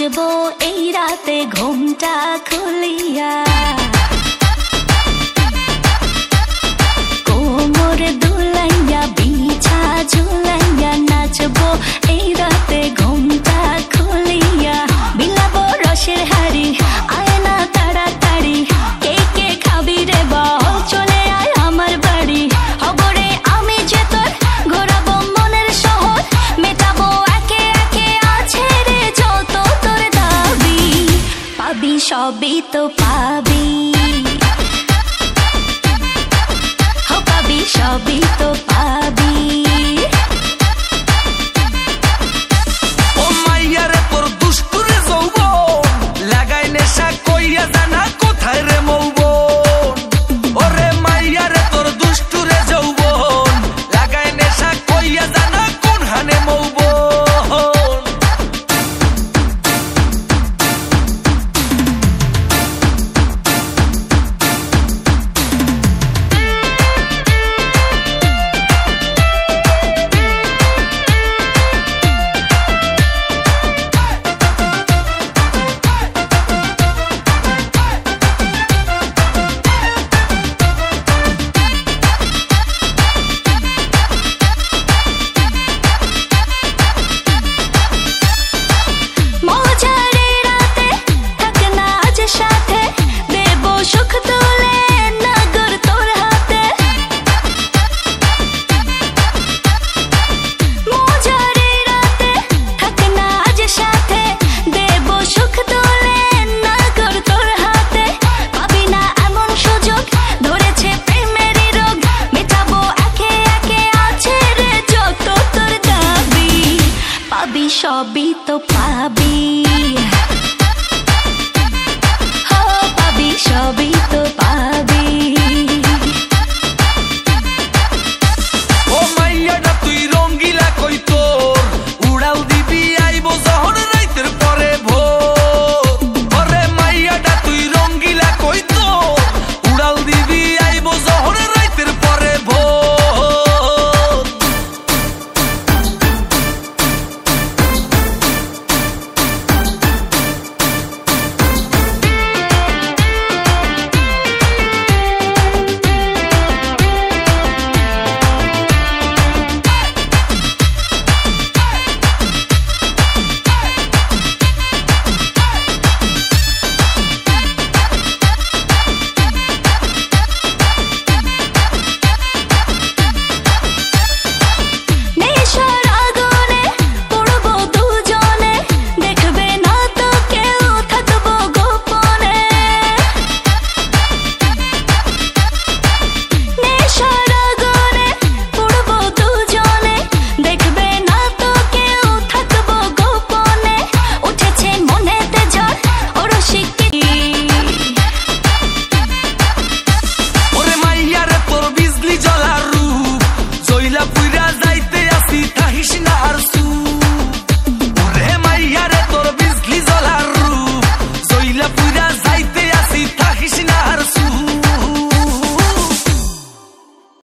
নাচবো এই রাতে ঘুমটা খুলিয়া, কোমর দুলাইয়া বিছা ঝুলাইয়া নাচবো এই রাতে ঘুমটা খুলিয়া। বিলাবো রসের হাড়ি আয় না তাড়াতাড়ি, কে কে খাবি রে বল চলে আয় আমার বাড়ি। হবরে আমি যে তোর ঘোরাবো মনের শহর, মেটাবো একে একে আছে রে যত তোর দাবি। পাবি সবই তো পাবি, পাবি সবই তো পাবি। ও মাইয়া রে তোর দুষ্টুরে যৌবন, লাগাই নেশা কইয়া জানা কোথায় রে মৌবন। ওরে মাইয়া রে তোর দুষ্টুরে যৌবন, লাগাই নেশা কইয়া জানা কোন হানে মৌবন। সবই তো পাবি, পাবি সবই তো পাবি।